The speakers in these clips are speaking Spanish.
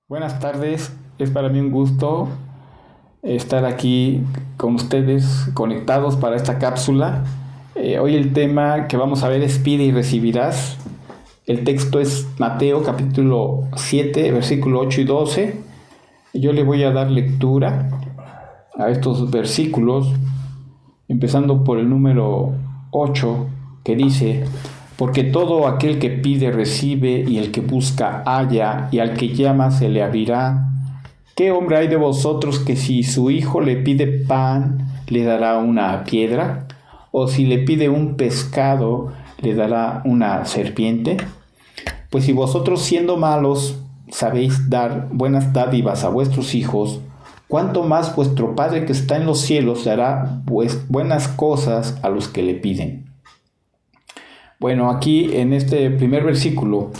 Buenas tardes, es para mí un gusto estar aquí con ustedes conectados para esta cápsula. Hoy el tema que vamos a ver es pide y recibirás. El texto es Mateo capítulo 7, versículo 8 y 12. Yo le voy a dar lectura a estos versículos, empezando por el número 8, que dice: porque todo aquel que pide recibe, y el que busca halla, y al que llama se le abrirá. ¿Qué hombre hay de vosotros que si su hijo le pide pan, le dará una piedra? ¿O si le pide un pescado, le dará una serpiente? Pues si vosotros, siendo malos, sabéis dar buenas dádivas a vuestros hijos, ¿cuánto más vuestro Padre que está en los cielos dará buenas cosas a los que le piden? Bueno, aquí en este primer versículo,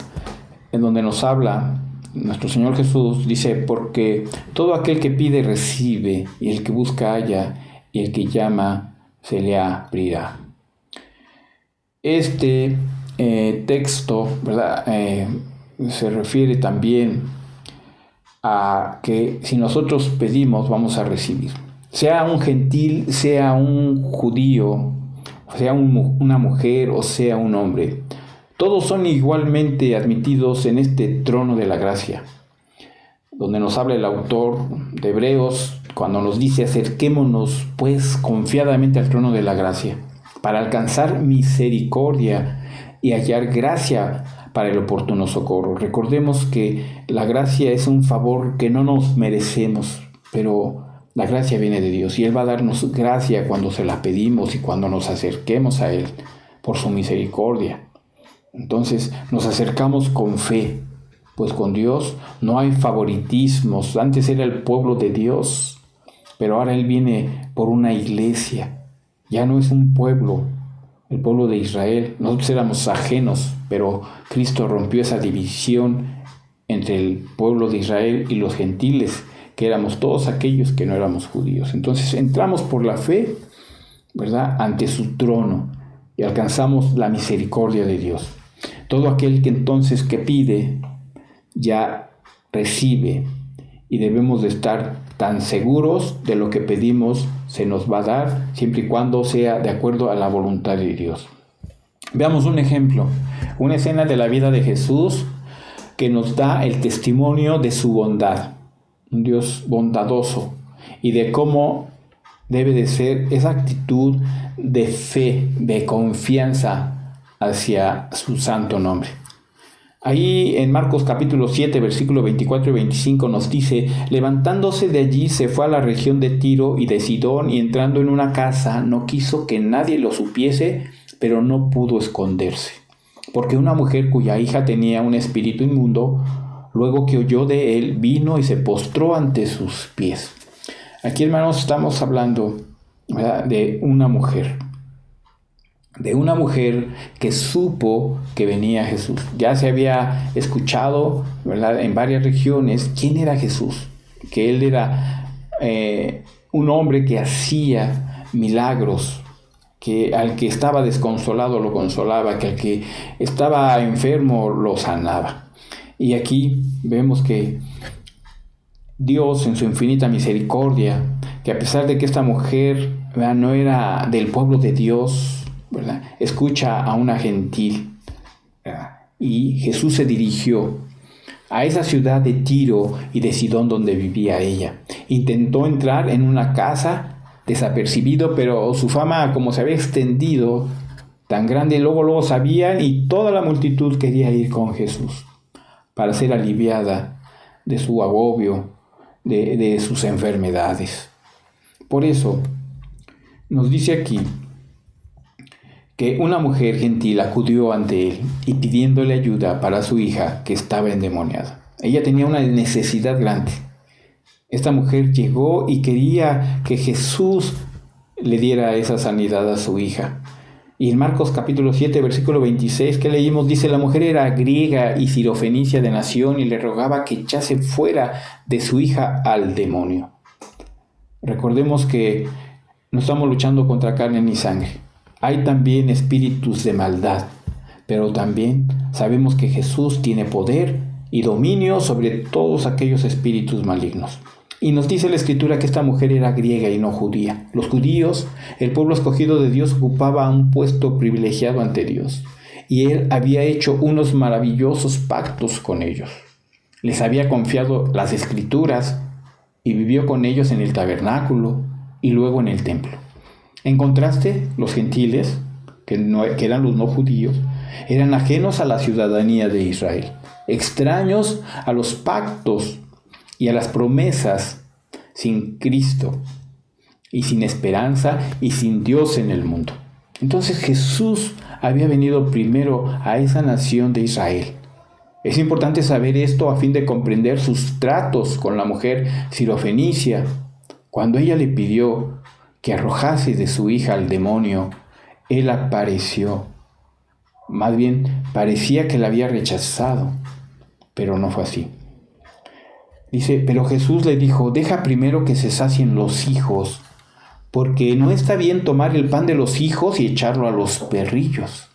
en donde nos habla nuestro Señor Jesús, dice: porque todo aquel que pide recibe, y el que busca halla, y el que llama se le abrirá. Este texto, ¿verdad? Se refiere también a que si nosotros pedimos, vamos a recibir. Sea un gentil, sea un judío, sea una mujer o sea un hombre, todos son igualmente admitidos en este trono de la gracia, donde nos habla el autor de Hebreos cuando nos dice: acerquémonos pues confiadamente al trono de la gracia, para alcanzar misericordia y hallar gracia para el oportuno socorro. Recordemos que la gracia es un favor que no nos merecemos, pero la gracia viene de Dios, y Él va a darnos gracia cuando se la pedimos y cuando nos acerquemos a Él por su misericordia. Entonces nos acercamos con fe, pues con Dios no hay favoritismos. Antes era el pueblo de Dios, pero ahora Él viene por una iglesia. Ya no es un pueblo, el pueblo de Israel. Nosotros éramos ajenos, pero Cristo rompió esa división entre el pueblo de Israel y los gentiles, que éramos todos aquellos que no éramos judíos. Entonces entramos por la fe, ¿verdad?, ante su trono y alcanzamos la misericordia de Dios. Todo aquel que entonces que pide, ya recibe, y debemos de estar tan seguros de lo que pedimos se nos va a dar, siempre y cuando sea de acuerdo a la voluntad de Dios. Veamos un ejemplo, una escena de la vida de Jesús que nos da el testimonio de su bondad. Un Dios bondadoso, y de cómo debe de ser esa actitud de fe, de confianza hacia su santo nombre. Ahí en Marcos capítulo 7, versículo 24 y 25 nos dice: levantándose de allí se fue a la región de Tiro y de Sidón, y entrando en una casa no quiso que nadie lo supiese, pero no pudo esconderse, porque una mujer cuya hija tenía un espíritu inmundo, luego que oyó de él, vino y se postró ante sus pies. Aquí, hermanos, estamos hablando, ¿verdad?, de una mujer que supo que venía Jesús. Ya se había escuchado, ¿verdad?, en varias regiones quién era Jesús, que él era un hombre que hacía milagros, que al que estaba desconsolado lo consolaba, que al que estaba enfermo lo sanaba. Y aquí vemos que Dios, en su infinita misericordia, que a pesar de que esta mujer, ¿verdad?, no era del pueblo de Dios, ¿verdad?, escucha a una gentil, ¿verdad?, y Jesús se dirigió a esa ciudad de Tiro y de Sidón donde vivía ella. Intentó entrar en una casa desapercibido, pero su fama, como se había extendido tan grande, luego sabían, y toda la multitud quería ir con Jesús para ser aliviada de su agobio, de sus enfermedades. Por eso nos dice aquí que una mujer gentil acudió ante él y pidiéndole ayuda para su hija que estaba endemoniada. Ella tenía una necesidad grande. Esta mujer llegó y quería que Jesús le diera esa sanidad a su hija. Y en Marcos capítulo 7, versículo 26 que leímos, dice: la mujer era griega y sirofenicia de nación, y le rogaba que echase fuera de su hija al demonio. Recordemos que no estamos luchando contra carne ni sangre. Hay también espíritus de maldad, pero también sabemos que Jesús tiene poder y dominio sobre todos aquellos espíritus malignos. Y nos dice la Escritura que esta mujer era griega y no judía. Los judíos, el pueblo escogido de Dios, ocupaba un puesto privilegiado ante Dios. Y Él había hecho unos maravillosos pactos con ellos. Les había confiado las Escrituras y vivió con ellos en el tabernáculo y luego en el templo. En contraste, los gentiles, que eran los no judíos, eran ajenos a la ciudadanía de Israel, extraños a los pactos y a las promesas, sin Cristo y sin esperanza y sin Dios en el mundo. Entonces Jesús había venido primero a esa nación de Israel. Es importante saber esto a fin de comprender sus tratos con la mujer sirofenicia. Cuando ella le pidió que arrojase de su hija al demonio, él apareció. Más bien, parecía que la había rechazado, pero no fue así. Dice, pero Jesús le dijo, deja primero que se sacien los hijos, porque no está bien tomar el pan de los hijos y echarlo a los perrillos.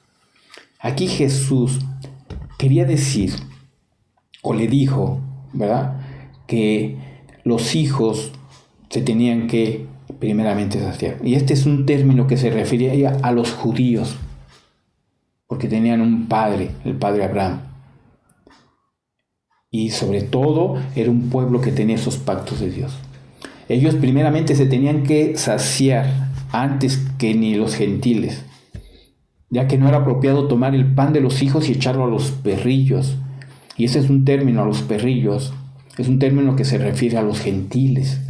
Aquí Jesús quería decir, o le dijo, ¿verdad?, que los hijos se tenían que primeramente saciar. Y este es un término que se refería a los judíos, porque tenían un padre, el padre Abraham. Y sobre todo era un pueblo que tenía esos pactos de Dios. Ellos primeramente se tenían que saciar antes que ni los gentiles, ya que no era apropiado tomar el pan de los hijos y echarlo a los perrillos. Y ese es un término, a los perrillos, es un término que se refiere a los gentiles.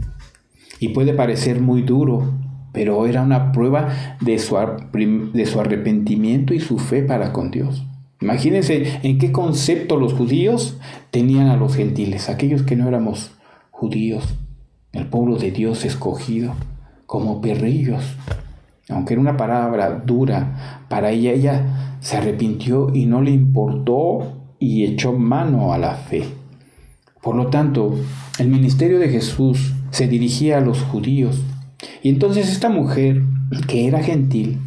Y puede parecer muy duro, pero era una prueba de su arrepentimiento y su fe para con Dios. Imagínense en qué concepto los judíos tenían a los gentiles, aquellos que no éramos judíos, el pueblo de Dios escogido, como perrillos. Aunque era una palabra dura para ella, ella se arrepintió y no le importó y echó mano a la fe. Por lo tanto, el ministerio de Jesús se dirigía a los judíos. Y entonces esta mujer, que era gentil,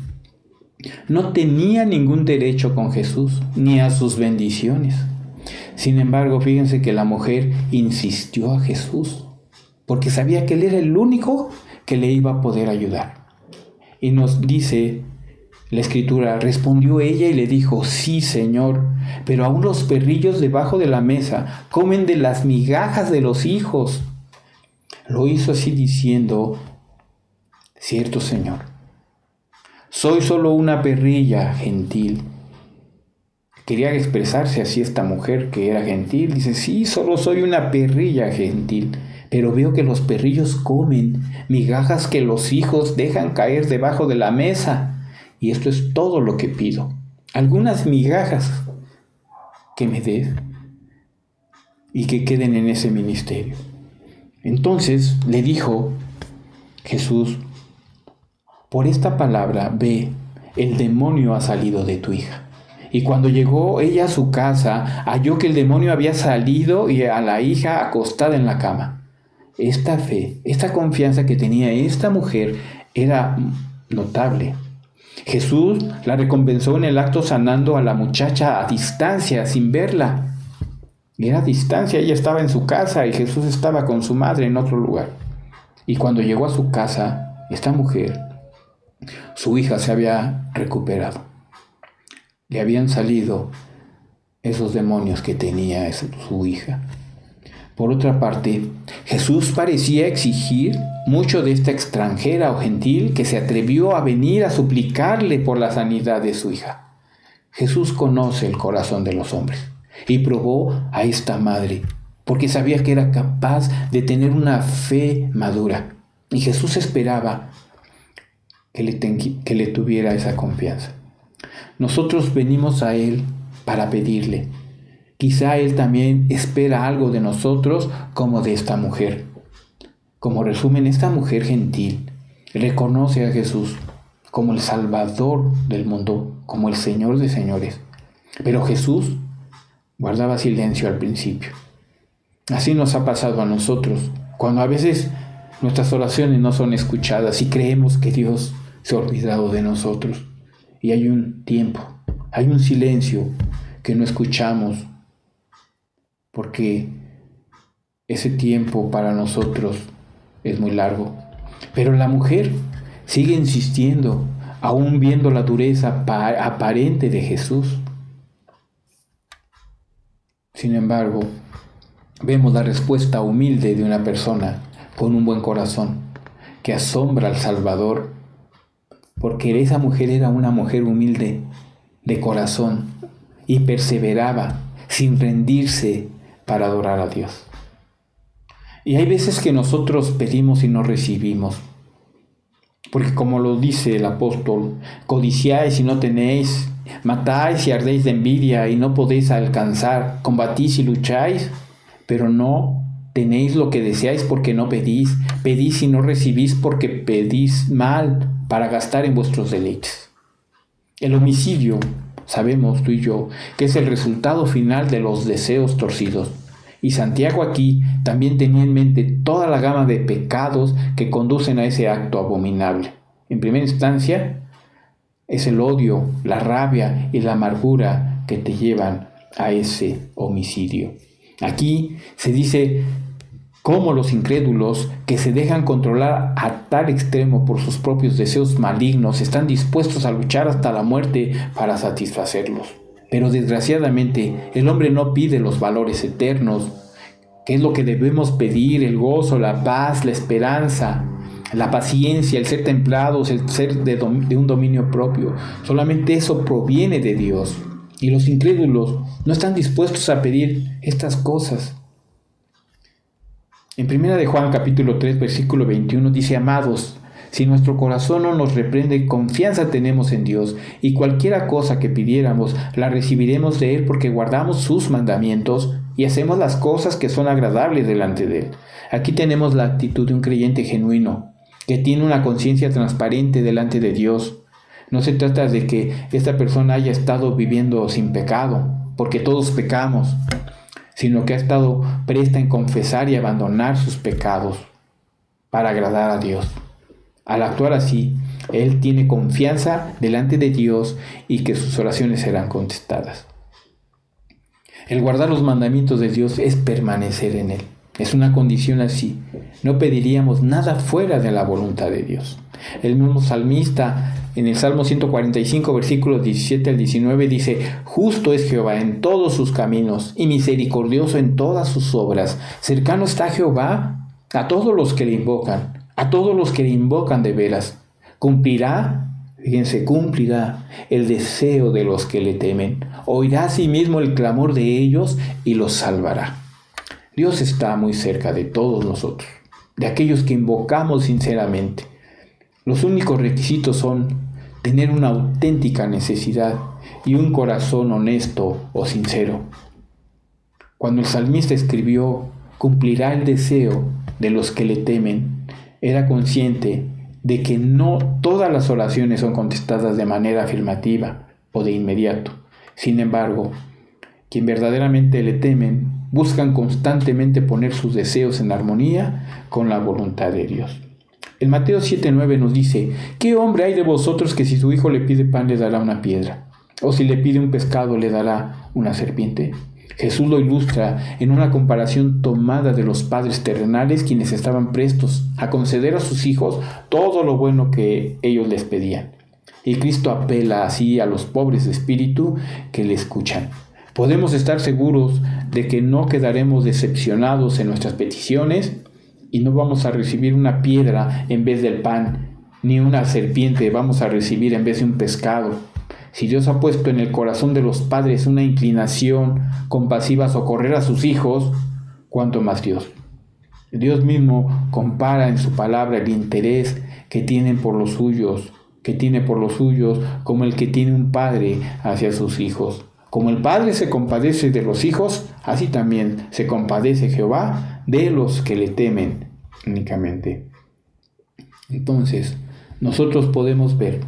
no tenía ningún derecho con Jesús, ni a sus bendiciones. Sin embargo, fíjense que la mujer insistió a Jesús, porque sabía que Él era el único que le iba a poder ayudar. Y nos dice la Escritura, respondió ella y le dijo, sí, Señor, pero aún los perrillos debajo de la mesa comen de las migajas de los hijos. Lo hizo así diciendo, cierto, Señor, soy solo una perrilla gentil. Quería expresarse así esta mujer que era gentil. Dice, sí, solo soy una perrilla gentil, pero veo que los perrillos comen migajas que los hijos dejan caer debajo de la mesa. Y esto es todo lo que pido. Algunas migajas que me des y que queden en ese ministerio. Entonces le dijo Jesús, por esta palabra, ve, el demonio ha salido de tu hija. Y cuando llegó ella a su casa, halló que el demonio había salido y a la hija acostada en la cama. Esta fe, esta confianza que tenía esta mujer era notable. Jesús la recompensó en el acto sanando a la muchacha a distancia, sin verla. Era a distancia, ella estaba en su casa y Jesús estaba con su madre en otro lugar. Y cuando llegó a su casa, esta mujer, su hija se había recuperado. Le habían salido esos demonios que tenía su hija. Por otra parte, Jesús parecía exigir mucho de esta extranjera o gentil que se atrevió a venir a suplicarle por la sanidad de su hija. Jesús conoce el corazón de los hombres y probó a esta madre porque sabía que era capaz de tener una fe madura. Y Jesús esperaba que le tuviera esa confianza. Nosotros venimos a Él para pedirle. Quizá Él también espera algo de nosotros como de esta mujer. Como resumen, esta mujer gentil reconoce a Jesús como el Salvador del mundo, como el Señor de señores. Pero Jesús guardaba silencio al principio. Así nos ha pasado a nosotros, cuando a veces nuestras oraciones no son escuchadas y creemos que Dios se ha olvidado de nosotros. Y hay un tiempo, hay un silencio que no escuchamos. porque ese tiempo para nosotros es muy largo. Pero la mujer sigue insistiendo, aún viendo la dureza aparente de Jesús. Sin embargo, vemos la respuesta humilde de una persona con un buen corazón que asombra al Salvador, porque esa mujer era una mujer humilde de corazón y perseveraba sin rendirse para adorar a Dios. Y hay veces que nosotros pedimos y no recibimos, porque como lo dice el apóstol, codiciáis y no tenéis, matáis y ardéis de envidia y no podéis alcanzar, combatís y lucháis, pero no tenéis lo que deseáis porque no pedís, pedís y no recibís porque pedís mal para gastar en vuestros deleites. El homicidio, sabemos tú y yo, que es el resultado final de los deseos torcidos. Y Santiago aquí también tenía en mente toda la gama de pecados que conducen a ese acto abominable. En primera instancia, es el odio, la rabia y la amargura que te llevan a ese homicidio. Aquí se dice cómo los incrédulos que se dejan controlar a tal extremo por sus propios deseos malignos están dispuestos a luchar hasta la muerte para satisfacerlos. Pero desgraciadamente el hombre no pide los valores eternos, que es lo que debemos pedir: el gozo, la paz, la esperanza, la paciencia, el ser templados, el ser de un dominio propio. Solamente eso proviene de Dios. Y los incrédulos no están dispuestos a pedir estas cosas. En 1 de Juan capítulo 3 versículo 21 dice: amados, si nuestro corazón no nos reprende, confianza tenemos en Dios, y cualquiera cosa que pidiéramos la recibiremos de Él, porque guardamos sus mandamientos y hacemos las cosas que son agradables delante de Él. Aquí tenemos la actitud de un creyente genuino, que tiene una conciencia transparente delante de Dios. No se trata de que esta persona haya estado viviendo sin pecado, porque todos pecamos, sino que ha estado presta en confesar y abandonar sus pecados para agradar a Dios. Al actuar así, él tiene confianza delante de Dios y que sus oraciones serán contestadas. El guardar los mandamientos de Dios es permanecer en Él. Es una condición así. No pediríamos nada fuera de la voluntad de Dios. El mismo salmista en el Salmo 145, versículos 17 al 19 dice: justo es Jehová en todos sus caminos y misericordioso en todas sus obras. Cercano está Jehová a todos los que le invocan. A todos los que le invocan de veras. Cumplirá el deseo de los que le temen. Oirá asimismo el clamor de ellos y los salvará. Dios está muy cerca de todos nosotros, de aquellos que invocamos sinceramente. Los únicos requisitos son tener una auténtica necesidad y un corazón honesto o sincero. Cuando el salmista escribió: cumplirá el deseo de los que le temen, era consciente de que no todas las oraciones son contestadas de manera afirmativa o de inmediato. Sin embargo, quien verdaderamente le temen buscan constantemente poner sus deseos en armonía con la voluntad de Dios. En Mateo 7:9 nos dice: ¿qué hombre hay de vosotros que si su hijo le pide pan le dará una piedra? ¿O si le pide un pescado le dará una serpiente? Jesús lo ilustra en una comparación tomada de los padres terrenales, quienes estaban prestos a conceder a sus hijos todo lo bueno que ellos les pedían. Y Cristo apela así a los pobres de espíritu que le escuchan. Podemos estar seguros de que no quedaremos decepcionados en nuestras peticiones y no vamos a recibir una piedra en vez del pan, ni una serpiente vamos a recibir en vez de un pescado. Si Dios ha puesto en el corazón de los padres una inclinación compasiva a socorrer a sus hijos, ¿cuánto más Dios? Dios mismo compara en su palabra el interés que tiene por los suyos como el que tiene un padre hacia sus hijos. Como el padre se compadece de los hijos, así también se compadece Jehová de los que le temen únicamente. Entonces, nosotros podemos ver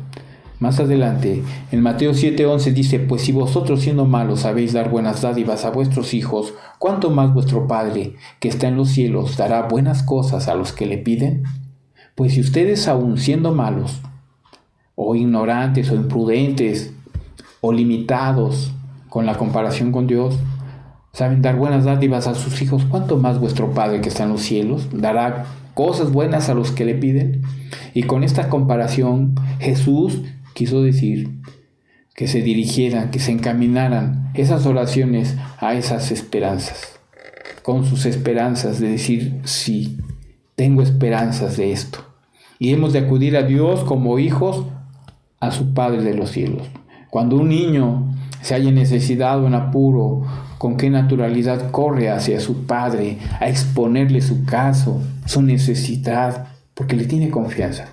más adelante, en Mateo 7:11 dice: pues si vosotros siendo malos sabéis dar buenas dádivas a vuestros hijos, ¿cuánto más vuestro Padre que está en los cielos dará buenas cosas a los que le piden? Pues si ustedes aun siendo malos, o ignorantes, o imprudentes, o limitados con la comparación con Dios, saben dar buenas dádivas a sus hijos, ¿cuánto más vuestro Padre que está en los cielos dará cosas buenas a los que le piden? Y con esta comparación, Jesús quiso decir que se dirigieran, que se encaminaran esas oraciones a esas esperanzas, con sus esperanzas de decir, sí, tengo esperanzas de esto. Y hemos de acudir a Dios como hijos a su Padre de los cielos. Cuando un niño se halla en necesidad o en apuro, con qué naturalidad corre hacia su padre a exponerle su caso, su necesidad, porque le tiene confianza.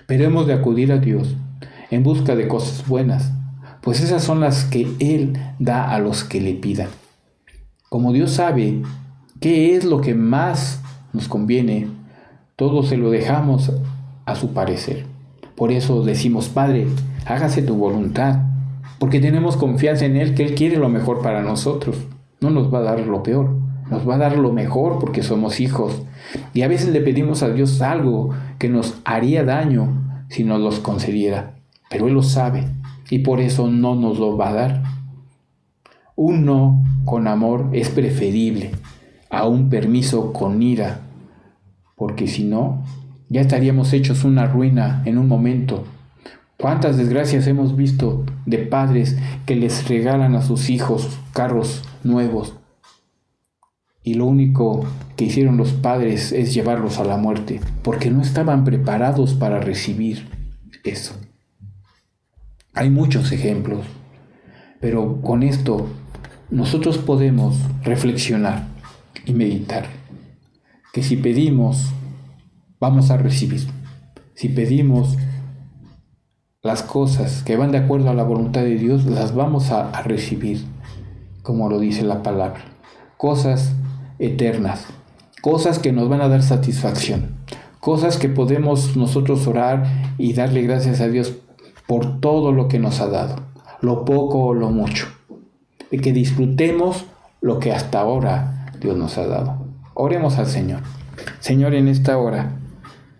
Pero hemos de acudir a Dios en busca de cosas buenas, pues esas son las que Él da a los que le pidan. Como Dios sabe qué es lo que más nos conviene, todo se lo dejamos a su parecer. Por eso decimos, Padre, hágase tu voluntad, porque tenemos confianza en Él, que Él quiere lo mejor para nosotros. No nos va a dar lo peor, nos va a dar lo mejor porque somos hijos. Y a veces le pedimos a Dios algo que nos haría daño si nos los concediera, pero Él lo sabe y por eso no nos lo va a dar. Un no con amor es preferible a un permiso con ira, porque si no, ya estaríamos hechos una ruina en un momento. ¿Cuántas desgracias hemos visto de padres que les regalan a sus hijos carros nuevos y lo único que hicieron los padres es llevarlos a la muerte porque no estaban preparados para recibir eso? Hay muchos ejemplos, pero con esto nosotros podemos reflexionar y meditar que si pedimos, vamos a recibir. Si pedimos las cosas que van de acuerdo a la voluntad de Dios, las vamos a recibir, como lo dice la palabra. Cosas eternas, cosas que nos van a dar satisfacción, cosas que podemos nosotros orar y darle gracias a Dios por todo lo que nos ha dado, lo poco o lo mucho, y que disfrutemos lo que hasta ahora Dios nos ha dado. Oremos al Señor. Señor, en esta hora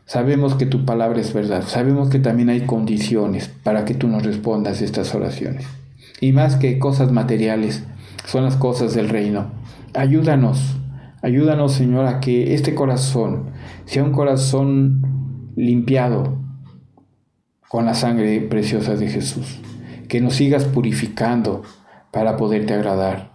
sabemos que tu palabra es verdad, sabemos que también hay condiciones para que tú nos respondas estas oraciones. Y más que cosas materiales, son las cosas del reino. Ayúdanos, Señor, a que este corazón sea un corazón limpiado con la sangre preciosa de Jesús. Que nos sigas purificando para poderte agradar.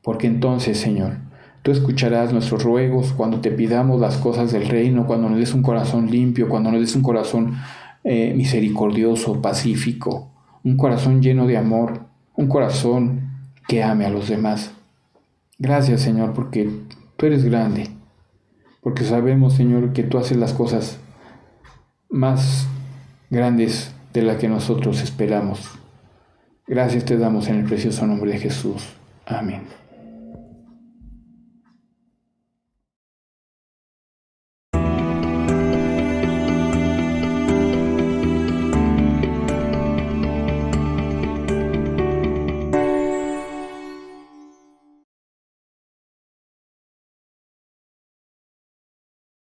Porque entonces, Señor, tú escucharás nuestros ruegos cuando te pidamos las cosas del reino, cuando nos des un corazón limpio, cuando nos des un corazón misericordioso, pacífico, un corazón lleno de amor, un corazón que ame a los demás. Gracias, Señor, porque tú eres grande, porque sabemos, Señor, que tú haces las cosas más grandes de las que nosotros esperamos. Gracias te damos en el precioso nombre de Jesús. Amén.